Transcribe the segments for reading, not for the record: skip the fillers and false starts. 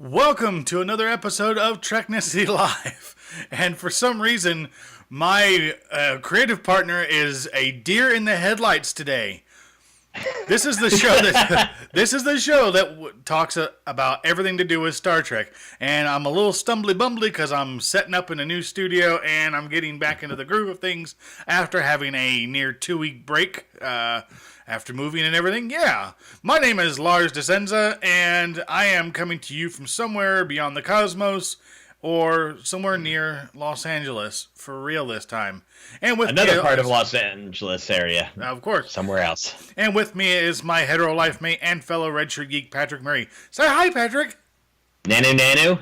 Welcome to another episode of Treknicity Live. And for some reason, my creative partner is a deer in the headlights today. This is the show that talks about everything to do with Star Trek. And I'm a little stumbly-bumbly because I'm setting up in a new studio and I'm getting back into the groove of things after having a near 2-week break after moving and everything. Yeah. My name is Lars de Scenza, and I am coming to you from somewhere beyond the cosmos or somewhere near Los Angeles for real this time. And with another part of Los Angeles area. Of course. Somewhere else. And with me is my hetero life mate and fellow Red Shirt Geek Patrick Murray. Say hi, Patrick. Nanu.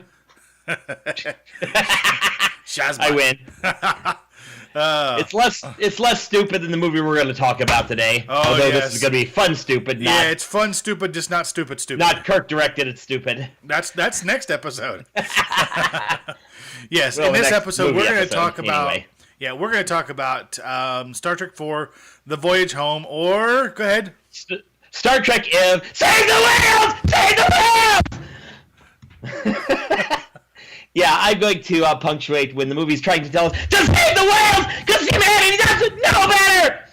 Shazbot. I win. It's less stupid than the movie we're going to talk about today. Oh, although yes. this is going to be fun stupid. Yeah, it's fun stupid, just not stupid. Not Kirk directed. It's stupid. That's next episode. Yes, well, in this episode we're going to talk about. Anyway. Yeah, we're going to talk about Star Trek IV, The Voyage Home, or go ahead. Star Trek Save the Whales! Save the Whales! Yeah, I'm going to punctuate when the movie's trying to tell us to save the whales because humanity doesn't know better.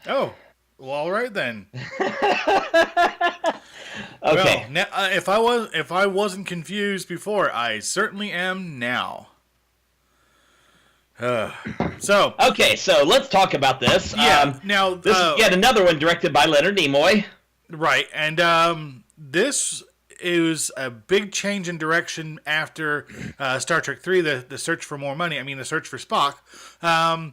Oh, well, all right then. Okay. Well, now, if I wasn't confused before, I certainly am now. Okay, so let's talk about this. Yeah. Now this is yet another one directed by Leonard Nimoy. Right, and this is a big change in direction after Star Trek 3, the search for more money. I mean, the search for Spock. And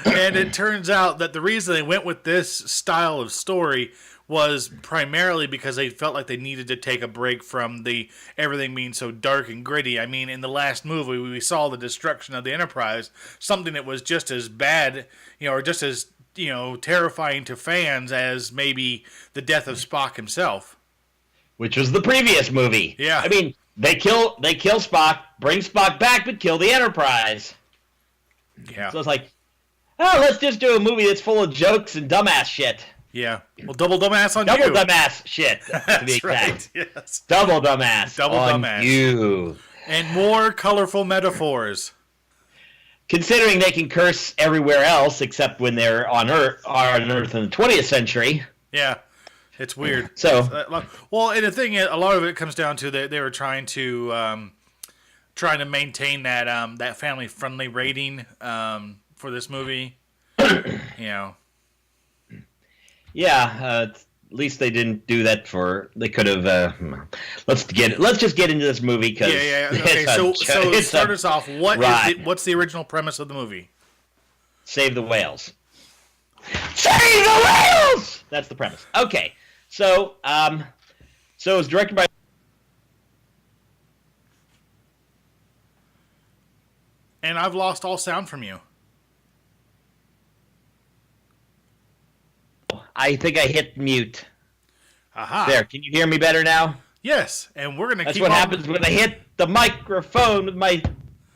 it turns out that the reason they went with this style of story was primarily because they felt like they needed to take a break from the everything being so dark and gritty. I mean, in the last movie, we saw the destruction of the Enterprise, something that was just as bad, or just as terrifying to fans as maybe the death of Spock himself. Which was the previous movie. Yeah. I mean, they kill Spock, bring Spock back, but kill the Enterprise. Yeah. So it's like, let's just do a movie that's full of jokes and dumbass shit. Yeah. Well, double dumbass on double you. Double dumbass shit, to be exact. Right. Yes. Double dumbass on dumbass. You. And more colorful metaphors. Considering they can curse everywhere else except when they're on Earth in the 20th century. Yeah, it's weird. So, well, and the thing is, a lot of it comes down to they were trying to maintain that family friendly rating for this movie. Yeah, at least they didn't do that they could have. Let's just get into this movie because Okay, so start us off. What's the original premise of the movie? Save the whales. Save the whales. That's the premise. Okay, so it was directed by. And I've lost all sound from you. I think I hit mute. Aha. There, can you hear me better now? Yes, and we're gonna. That's keep what on... happens when I hit the microphone with my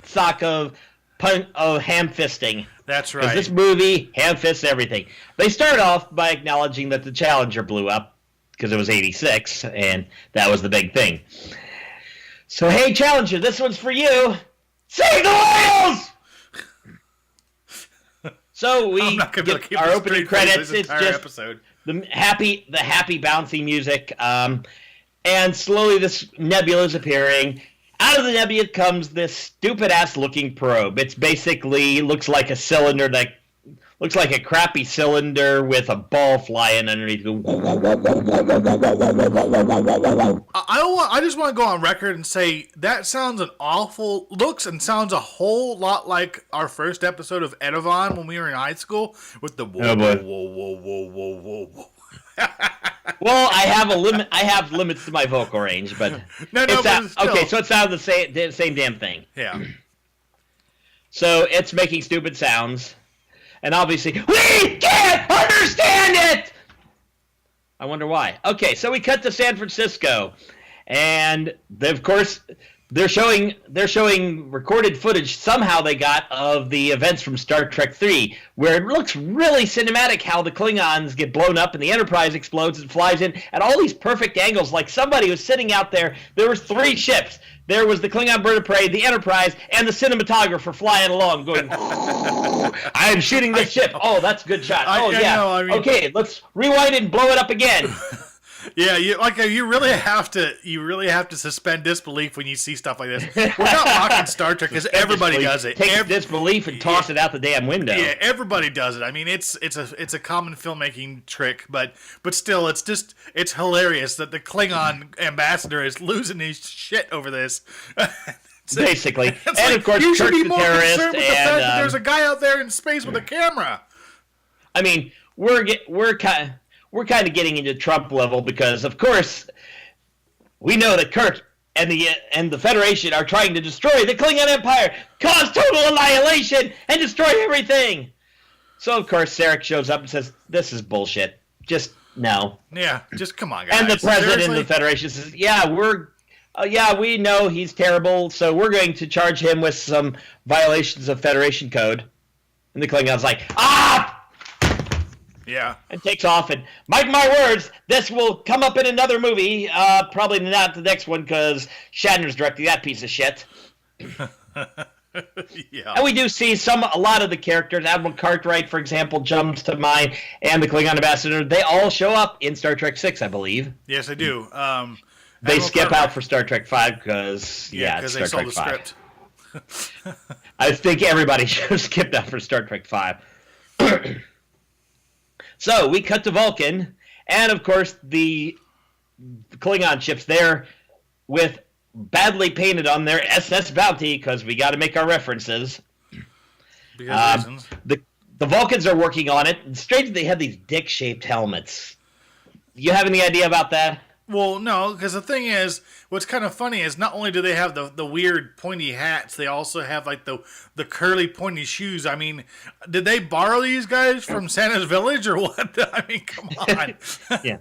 sock of ham fisting. That's right. This movie ham fists everything. They start off by acknowledging that the Challenger blew up because it was '86, and that was the big thing. So, hey, Challenger, this one's for you. Save the whales! So we get our opening credits. It's just episode. the happy bouncy music, and slowly this nebula is appearing. Out of the nebula comes this stupid ass looking probe. It's basically looks like a cylinder that looks like a crappy cylinder with a ball flying underneath. I just want to go on record and say that sounds looks and sounds a whole lot like our first episode of Edivon when we were in high school with the whoa, whoa. Well, I have a limit. I have limits to my vocal range, but okay. So it sounds the same damn thing. Yeah. So it's making stupid sounds. And obviously, we can't understand it! I wonder why. Okay, so we cut to San Francisco. And, of course, they're showing recorded footage somehow they got of the events from Star Trek 3, where it looks really cinematic how the Klingons get blown up and the Enterprise explodes and flies in at all these perfect angles, like somebody was sitting out there. There was 3 ships. There was the Klingon bird of prey, the Enterprise, and the cinematographer flying along going, I'm shooting this ship. Oh, that's a good shot. Okay, let's rewind it and blow it up again. Yeah, you really have to suspend disbelief when you see stuff like this. We're not mocking Star Trek because everybody does it. Take disbelief and toss it out the damn window. Yeah, everybody does it. I mean, it's a common filmmaking trick, but still, it's hilarious that the Klingon ambassador is losing his shit over this. Basically, and like, of course, you should Kirk's be more concerned with the fact that there's a guy out there in space with a camera. I mean, we're kind of getting into Trump level because, of course, we know that Kirk and the Federation are trying to destroy the Klingon Empire, cause total annihilation, and destroy everything. So, of course, Sarek shows up and says, "This is bullshit. Just no." Yeah, just come on, guys. And the president Seriously? of the Federation says, "Yeah, we know he's terrible, so we're going to charge him with some violations of Federation code." And the Klingon's like, "Ah!" Yeah. And takes off, and mark my words, this will come up in another movie. Probably not the next one, because Shatner's directing that piece of shit. Yeah. And we do see a lot of the characters. Admiral Cartwright, for example, jumps to mind, and the Klingon ambassador. They all show up in Star Trek 6, I believe. Yes, I do. They skip out for Star Trek 5 because, it's they Star saw Trek the 5. script. I think everybody should have skipped out for Star Trek 5. So we cut to Vulcan, and of course the Klingon ships there with badly painted on their SS Bounty, because we got to make our references. Because reasons. The Vulcans are working on it. And strange, they have these dick-shaped helmets. You have any idea about that? Well, no, because the thing is, what's kind of funny is not only do they have the weird pointy hats, they also have like the curly pointy shoes. I mean, did they borrow these guys from Santa's Village or what? I mean, come on. Yeah.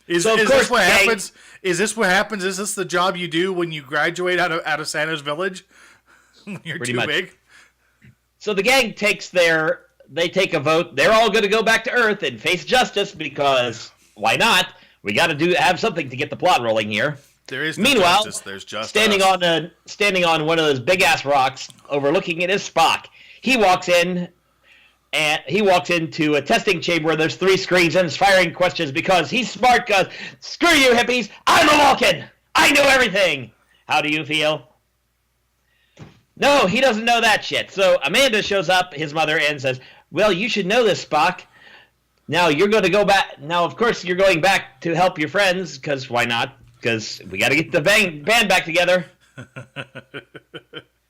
Is this what happens? Is this what happens? Is this the job you do when you graduate out of Santa's Village? When you're Pretty too much. big? So the gang they take a vote. They're all going to go back to Earth and face justice because why not? We got to have something to get the plot rolling here. There is no Meanwhile, justice. There's justice. standing on one of those big ass rocks, overlooking it is Spock. He walks into a testing chamber where there's 3 screens and is firing questions because he's smart. Cause screw you hippies, I'm a Vulcan. I know everything. How do you feel? No, he doesn't know that shit. So Amanda shows up, his mother, and says, "Well, you should know this, Spock. Now you're going to go back. Now, of course, you're going back to help your friends, because why not? Because we got to get the band back together.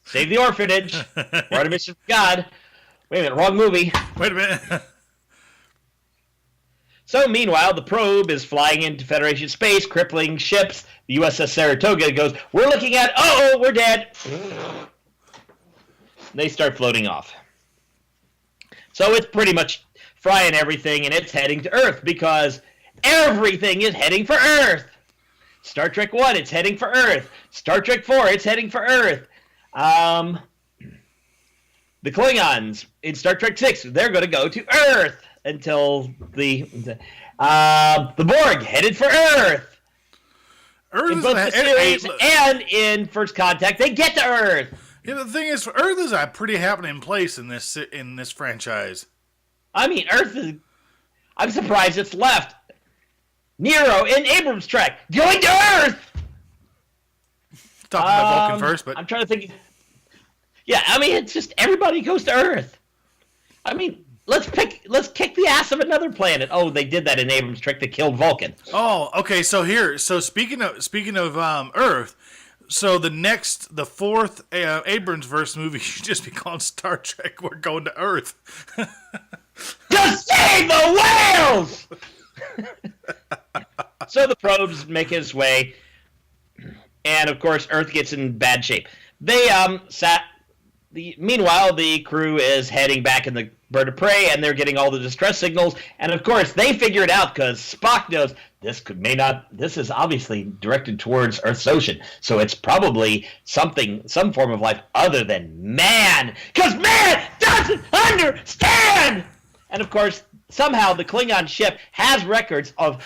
Save the orphanage. We're on a mission for God." Wait a minute, wrong movie. Wait a minute. So, meanwhile, the probe is flying into Federation space, crippling ships. The USS Saratoga goes, "We're looking at, we're dead." They start floating off. So it's pretty much frying everything, and it's heading to Earth because everything is heading for Earth. Star Trek 1, it's heading for Earth. Star Trek 4, it's heading for Earth. The Klingons in Star Trek 6, they're going to go to Earth until the Borg headed for Earth. Earth In is both the series and in First Contact, they get to Earth. Yeah, the thing is, Earth is a pretty happening place in this franchise. I mean, Earth is... I'm surprised it's left. Nero in Abrams' Trek, going to Earth! Talking about Vulcan first, but... I'm trying to think... Yeah, I mean, it's just everybody goes to Earth. I mean, let's kick the ass of another planet. Oh, they did that in Abrams' Trek. They killed Vulcan. Oh, okay. So speaking of Earth, so the fourth Abrams verse movie should just be called Star Trek. We're going to Earth. To save the whales. So the probes make its way, and of course, Earth gets in bad shape. Meanwhile, the crew is heading back in the bird of prey, and they're getting all the distress signals. And of course, they figure it out because Spock knows this is obviously directed towards Earth's ocean, so it's probably some form of life other than man, because man doesn't understand. And of course, somehow the Klingon ship has records of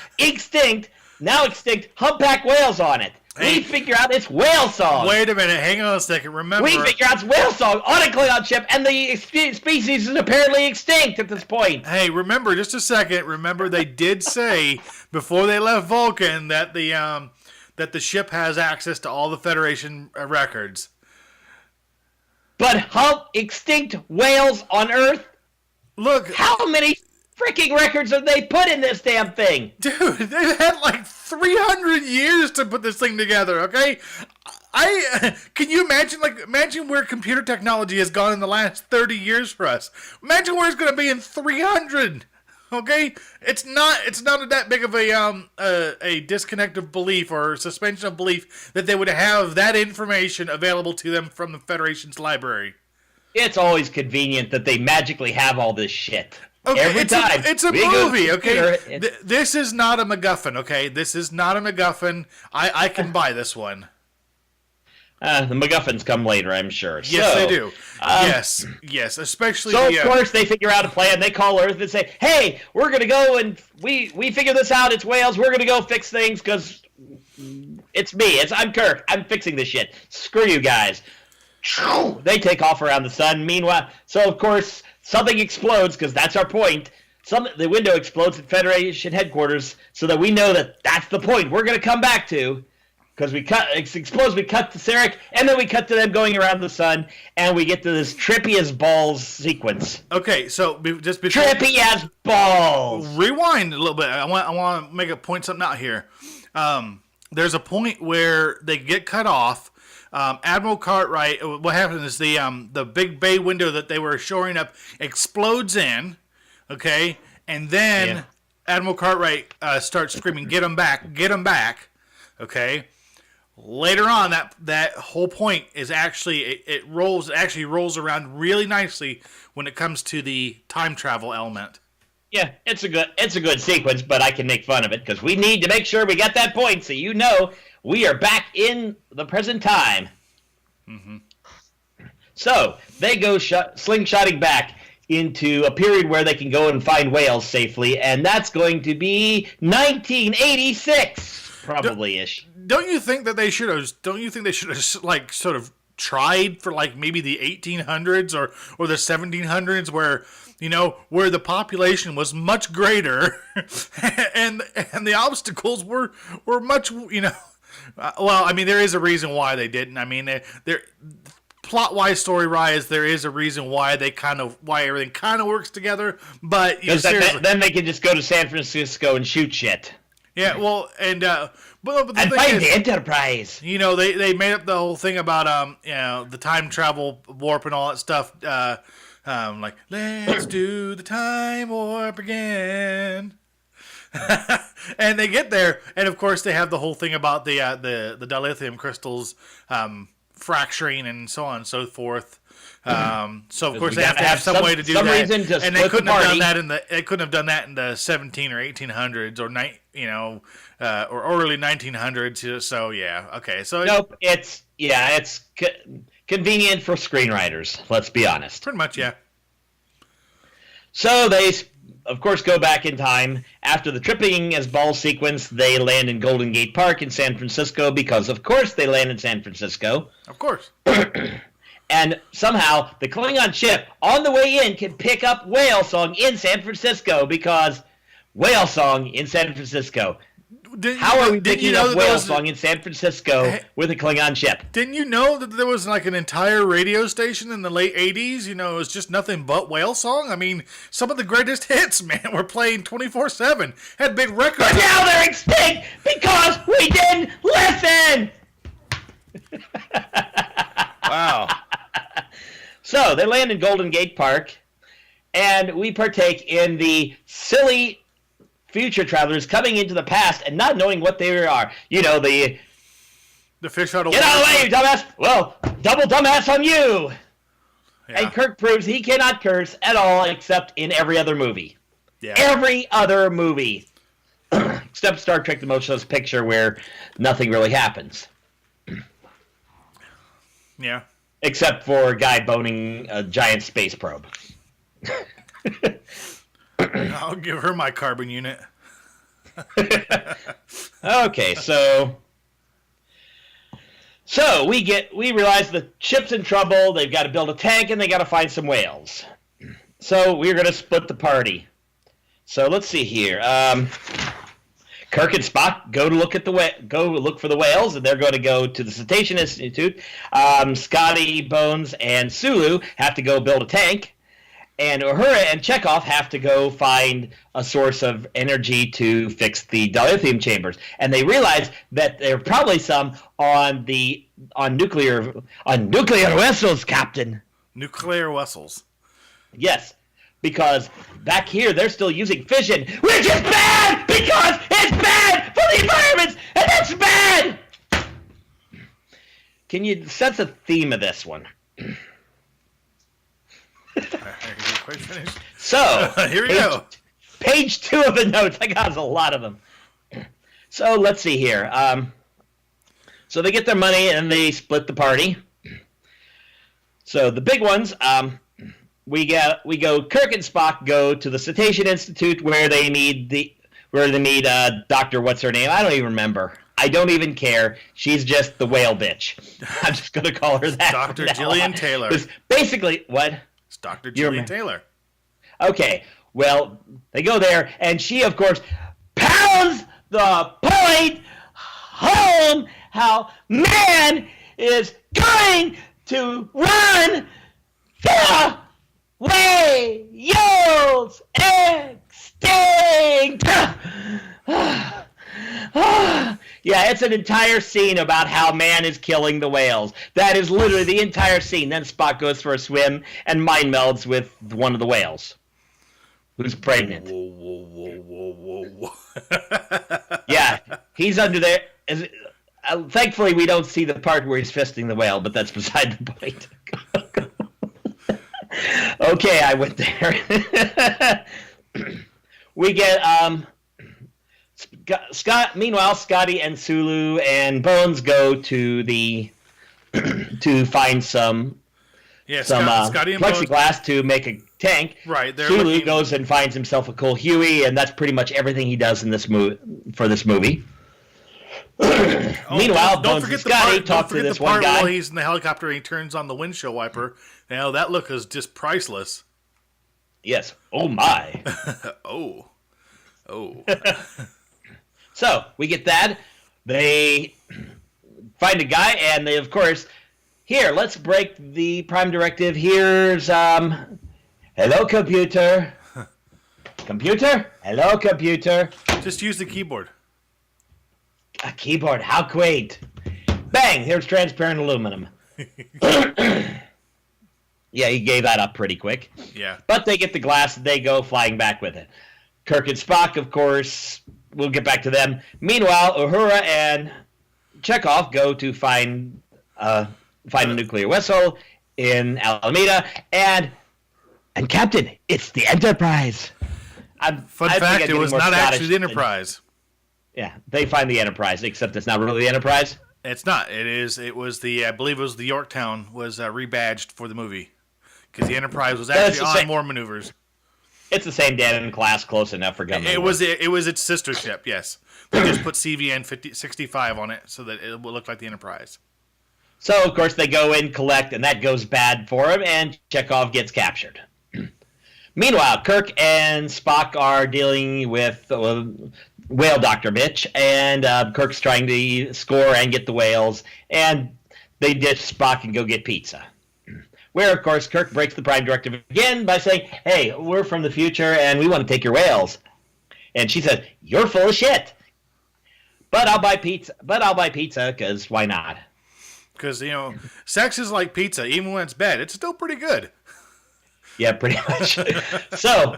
now extinct humpback whales on it. We figure out it's whale song. Wait a minute, hang on a second. Remember, we figure out it's whale song on a Klingon ship, and the species is apparently extinct at this point. Hey, remember, just a second. Remember, they did say before they left Vulcan that the ship has access to all the Federation records. But extinct whales on Earth? Look, how many freaking records have they put in this damn thing? Dude, they've had like 300 years to put this thing together, okay? Can you imagine where computer technology has gone in the last 30 years for us? Imagine where it's going to be in 300, okay? It's not that big of a disconnect of belief or suspension of belief that they would have that information available to them from the Federation's library. It's always convenient that they magically have all this shit. Okay, every time. It's a movie, okay? This is not a MacGuffin, okay? This is not a MacGuffin. I can buy this one. The MacGuffins come later, I'm sure. Yes, they do. Yes, especially. So, of course, they figure out a plan. They call Earth and say, hey, we're going to go and we figure this out. It's whales. We're going to go fix things because it's me. I'm Kirk. I'm fixing this shit. Screw you guys. They take off around the sun. Meanwhile, so, of course, something explodes, because that's our point. The window explodes at Federation headquarters, so that we know that that's the point we're going to come back to. Because it explodes, we cut to Sarek, and then we cut to them going around the sun, and we get to this trippy as balls sequence. Okay, so just before... Trippy as balls! Rewind a little bit. I want to make a point something out here. There's a point where they get cut off. Admiral Cartwright, what happened is the big bay window that they were shoring up explodes in, okay? And then Admiral Cartwright starts screaming, get him back, okay? Later on, that whole point is actually, it rolls around really nicely when it comes to the time travel element. Yeah, it's a good sequence, but I can make fun of it because we need to make sure we get that point so you know we are back in the present time. Mm-hmm. So they go slingshotting back into a period where they can go and find whales safely, and that's going to be 1986, probably-ish. Don't you think they should have like sort of tried for like maybe the 1800s or the 1700s where the population was much greater and the obstacles were much, well, I mean, there is a reason why they didn't. I mean, there plot-wise, story-wise, there is a reason why everything kind of works together. But then they can just go to San Francisco and shoot shit. Yeah, well, and but the and thing find is, the Enterprise. They made up the whole thing about the time travel warp and all that stuff. Like, let's do the time warp again. And they get there, and of course they have the whole thing about the dilithium crystals fracturing and so on and so forth. So of course they have to have some way to do that, and they couldn't have done that in the 17 or 1800s or early 1900s. So yeah, okay. So nope, it's convenient for screenwriters. Let's be honest. Pretty much, yeah. So they, of course, go back in time. After the tripping as balls sequence, they land in Golden Gate Park in San Francisco because, of course, they land in San Francisco. Of course. And somehow the Klingon ship on the way in can pick up whale song in San Francisco because whale song in San Francisco. How are we picking up whale song in San Francisco with a Klingon ship? Didn't you know that there was like an entire radio station in the late 80s? It was just nothing but whale song. I mean, some of the greatest hits, man, were playing 24/7. Had big records. But now they're extinct because we didn't listen! Wow. So they land in Golden Gate Park, and we partake in the silly future travelers coming into the past and not knowing what they are. The fish out of get out of the way, you dumbass! Well, double dumbass on you! Yeah. And Kirk proves he cannot curse at all except in every other movie. Yeah. Every other movie. Except Star Trek The Motionless Picture where nothing really happens. Yeah. Except for a guy boning a giant space probe. I'll give her my carbon unit. Okay, so we realize the ship's in trouble. They've got to build a tank and they got to find some whales. So we're going to split the party. So let's see here. Kirk and Spock go look for the whales, and they're going to go to the Cetacean Institute. Scotty, Bones, and Sulu have to go build a tank. And Uhura and Chekhov have to go find a source of energy to fix the dilithium chambers. And they realize that there are probably some on nuclear vessels, Captain. Nuclear vessels. Yes, because back here they're still using fission, which is bad because it's bad for the environment, and that's bad. Can you sense a theme of this one? Quite finished. So here we go. Page 2 of the notes. I got a lot of them. So let's see here. So they get their money and they split the party. So the big ones, we go. Kirk and Spock go to the Cetacean Institute where they meet Dr. What's her name? I don't even remember. I don't even care. She's just the whale bitch. I'm just gonna call her that. Dr. Jillian Taylor. Basically, what? It's Dr. Jillian Taylor. Okay, well, they go there, and she, of course, pounds the point home how man is going to run the whales extinct. Yeah, it's an entire scene about how man is killing the whales. That is literally the entire scene. Then Spock goes for a swim and mind melds with one of the whales, who's pregnant. Whoa. Yeah, he's under there. Thankfully, we don't see the part where he's fisting the whale, but that's beside the point. Okay, I went there. We get Meanwhile, Scotty and Sulu and Bones go to to find some Scotty and plexiglass Bones, to make a tank. Right. Sulu goes and finds himself a cool Huey, and that's pretty much everything he does in this movie. Meanwhile, Bones and Scotty talk to this one guy. While he's in the helicopter, and he turns on the windshield wiper. Now that look is just priceless. Yes. Oh my. Oh. So we get that. They find a guy, and they, of course, here, let's break the Prime Directive. Here's, hello, computer. Computer? Hello, computer. Just use the keyboard. A keyboard, how quaint. Bang, here's transparent aluminum. Yeah, he gave that up pretty quick. Yeah. But they get the glass, and they go flying back with it. Kirk and Spock, of course, we'll get back to them. Meanwhile, Uhura and Chekhov go to find a nuclear vessel in Alameda, and Captain, it's the Enterprise. Fun fact, it was not actually the Enterprise. Yeah, they find the Enterprise, except it's not really the Enterprise. It's not. It was I believe it was the Yorktown was rebadged for the movie because the Enterprise was actually on more maneuvers. It's the same damn class, close enough for government. It was its sister ship. Yes, they just put CVN 65 on it so that it would look like the Enterprise. So of course they go in, collect, and that goes bad for him, and Chekhov gets captured. Meanwhile, Kirk and Spock are dealing with whale Dr. Mitch, and Kirk's trying to score and get the whales, and they ditch Spock and go get pizza. Where, of course, Kirk breaks the Prime Directive again by saying, hey, we're from the future, and we want to take your whales. And she says, you're full of shit. But I'll buy pizza, because why not? Because, sex is like pizza. Even when it's bad, it's still pretty good. Yeah, pretty much. So,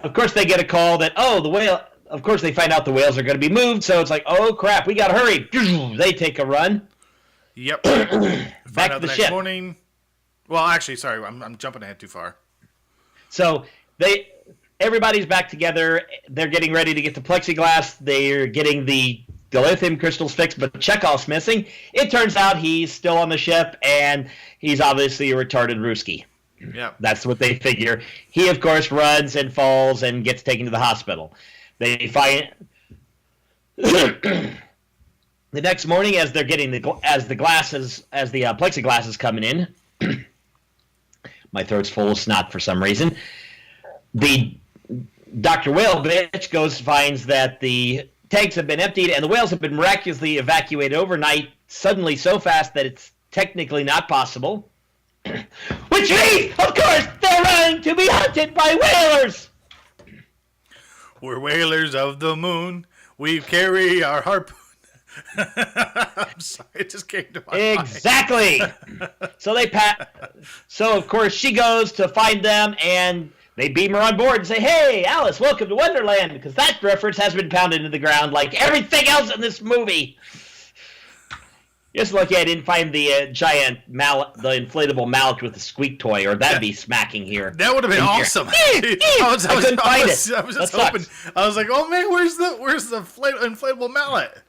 of course, they get a call that, the whale... Of course, they find out the whales are going to be moved, so it's like, oh, crap, we got to hurry. They take a run. Yep. Back to the ship. Morning. Well, actually, sorry, I'm jumping ahead too far. So everybody's back together. They're getting ready to get the plexiglass. They're getting the lithium crystals fixed, but Chekhov's missing. It turns out he's still on the ship, and he's obviously a retarded Ruski. Yeah, that's what they figure. He, of course, runs and falls and gets taken to the hospital. They find the next morning, as they're getting the plexiglass is coming in. My throat's full of snot for some reason. The Dr. Whale bitch finds that the tanks have been emptied and the whales have been miraculously evacuated overnight, suddenly so fast that it's technically not possible. Which means, of course, they're running to be hunted by whalers. We're whalers of the moon. We carry our harpoon. I'm sorry, it just came to my mind. Exactly. So of course she goes to find them, and they beam her on board and say, "Hey, Alice, welcome to Wonderland," because that reference has been pounded into the ground like everything else in this movie. Just lucky I didn't find the giant mallet, the inflatable mallet with the squeak toy, or that'd be smacking here. That would have been awesome. I couldn't find it. I was just hoping. I was like, "Oh man, where's the inflatable mallet?"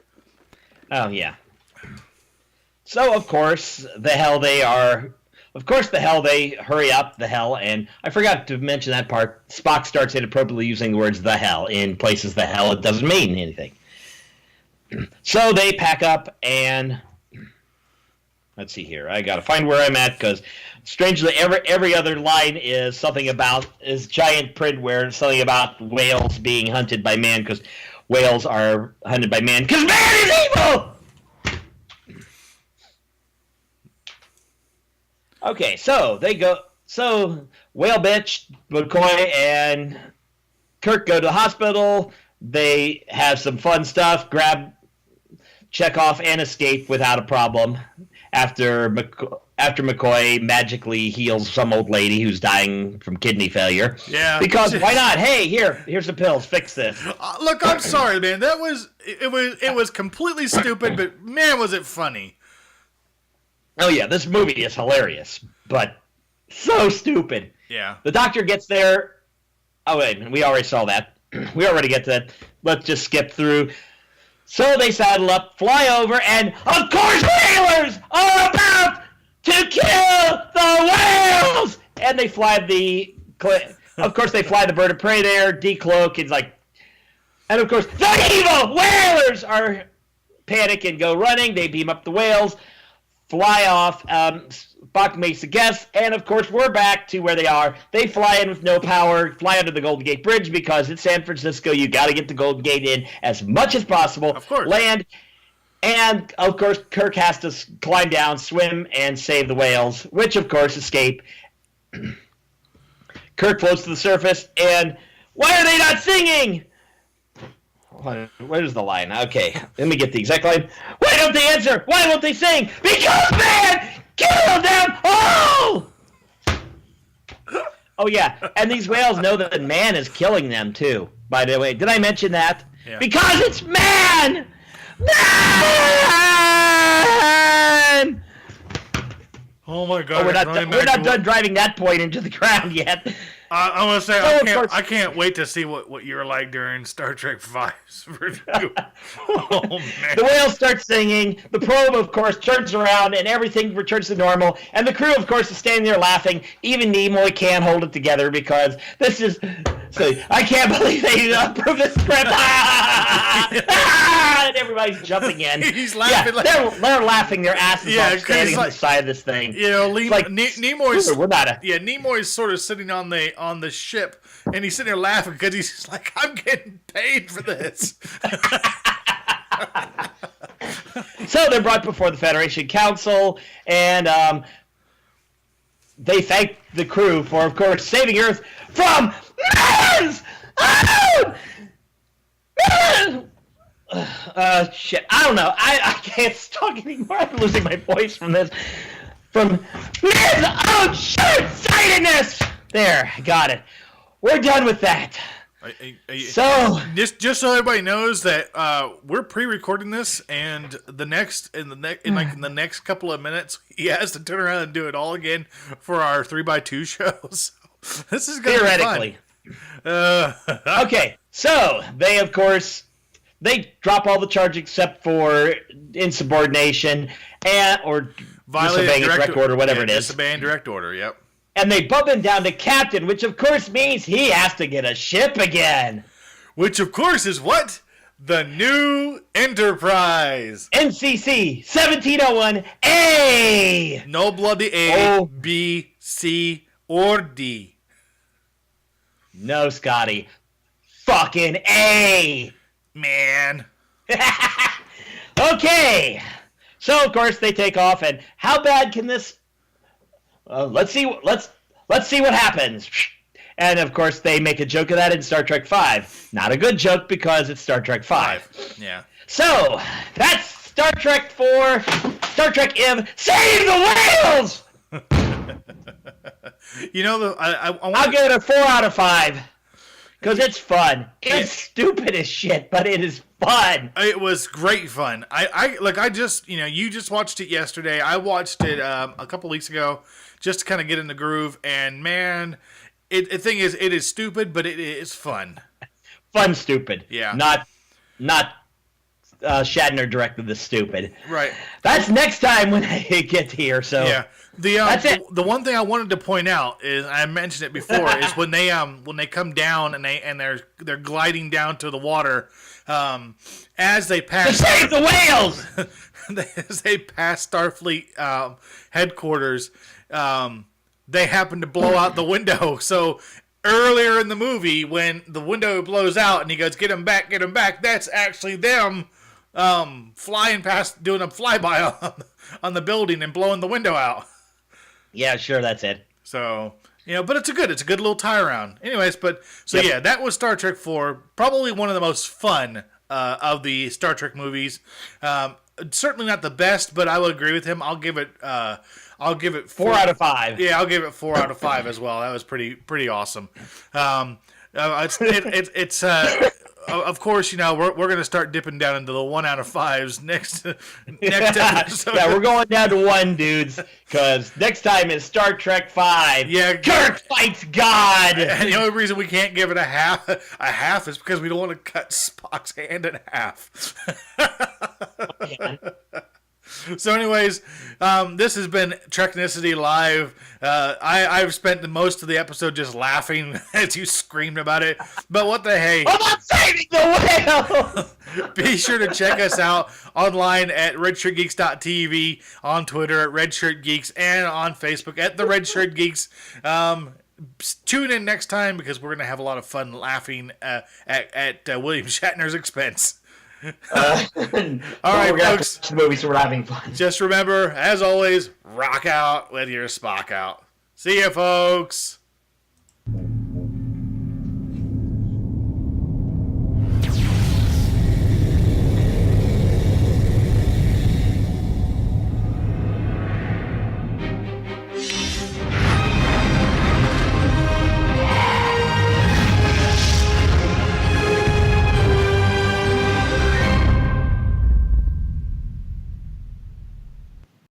Oh yeah. So of course they hurry up the hell, and I forgot to mention that part. Spock starts inappropriately using the words "the hell" in places the hell it doesn't mean anything. So they pack up, and let's see here. I gotta find where I'm at, because strangely every other line is giant print where something about whales being hunted by man, because whales are hunted by man because man is evil! Okay, so Whale Bitch, McCoy, and Kirk go to the hospital. They have some fun stuff, grab Chekhov and escape without a problem after McCoy magically heals some old lady who's dying from kidney failure. Yeah. Because why not? Hey, here's the pills. Fix this. Look, I'm sorry, man. It was completely stupid, but man, was it funny. Oh yeah, this movie is hilarious, but so stupid. Yeah. The doctor gets there. Oh wait, we already saw that. We already get to that. Let's just skip through. So they saddle up, fly over, and of course whalers are about to kill the whales! And they fly the bird of prey there, decloak, and of course the evil whalers are panic and go running. They beam up the whales, fly off. Spock makes a guess, and of course we're back to where they are. They fly in with no power, fly under the Golden Gate Bridge, because it's San Francisco. You got to get the Golden Gate in as much as possible. Of course. Land, and of course Kirk has to climb down, swim, and save the whales, which of course escape. Kirk floats to the surface, and why are they not singing? Where's the line? Okay, let me get the exact line. Why don't they answer? Why won't they sing? Because man killed them all! Oh yeah, and these whales know that man is killing them too. By the way, did I mention that? Yeah. Because it's man! Man! Oh my God! We're not done driving that point into the ground yet. I want to say I can't wait to see what you're like during Star Trek V's review. Oh man! The whales start singing. The probe, of course, turns around, and everything returns to normal. And the crew, of course, is standing there laughing. Even Nimoy can't hold it together because this is. So I can't believe they approved this script. And everybody's jumping in. He's laughing. Yeah, they're laughing their asses off standing on the side of this thing. You know, Nimoy's. We're not Nimoy's sort of sitting on the ship, and he's sitting there laughing because he's just like, I'm getting paid for this. So they're brought before the Federation Council, and they thank the crew for, of course, saving Earth from man's shit. I don't know. I can't talk anymore. I'm losing my voice from this. From man's own short-sightedness. There, got it. We're done with that. So just so everybody knows that we're pre-recording this, and in the next couple of minutes, he has to turn around and do it all again for our 3x2 shows. This is gonna theoretically. be fun. Okay, so they drop all the charges except for insubordination or disobeying a direct order, whatever it is. Disobeying direct order, yep. And they bump him down to captain, which of course means he has to get a ship again. Which of course is what? The New Enterprise. NCC 1701 A. No bloody A, B, C, or D. No, Scotty. Fucking A. Man. Okay. So of course they take off, and how bad can this? Let's see what happens. And of course they make a joke of that in Star Trek V. Not a good joke because it's Star Trek V. Yeah. So that's Star Trek 4. Star Trek M. Save the whales. You know, I'll give it a 4 out of 5 because it's fun. It's stupid as shit, but it is fun. It was great fun. I just, you just watched it yesterday. I watched it a couple weeks ago just to kind of get in the groove. And man, the thing is, it is stupid, but it is fun. Fun, stupid. Yeah. Not Shatner directed the stupid. Right. That's next time when I get here. So yeah. That's it. The one thing I wanted to point out is, I mentioned it before, is when they come down and they're gliding down to the water, as they pass to save the whales. As they pass Starfleet headquarters, they happen to blow out the window. So earlier in the movie, when the window blows out and he goes, "Get him back, get him back," that's actually them flying past, doing a flyby on the building and blowing the window out. Yeah, sure, that's it. So, but it's a good little tie around. Anyways, yeah, that was Star Trek 4. Probably one of the most fun of the Star Trek movies. Certainly not the best, but I will agree with him. I'll give it 4 out of 5. Yeah, I'll give it 4 out of 5 as well. That was pretty awesome. It's of course, we're going to start dipping down into the 1 out of 5s next episode. Yeah, we're going down to 1, dudes, because next time is Star Trek 5. Yeah, Kirk fights God. And the only reason we can't give it a half is because we don't want to cut Spock's hand in half. So anyways, this has been Treknicity Live. I've spent most of the episode just laughing as you screamed about it. But what the hey? I'm not saving the whale! Be sure to check us out online at redshirtgeeks.tv, on Twitter at Red Shirt Geeks, and on Facebook at the Red Shirt Geeks. Tune in next time because we're going to have a lot of fun laughing at William Shatner's expense. All right, folks. The movies, we're having fun. Just remember, as always, rock out with your Spock out. See ya, folks.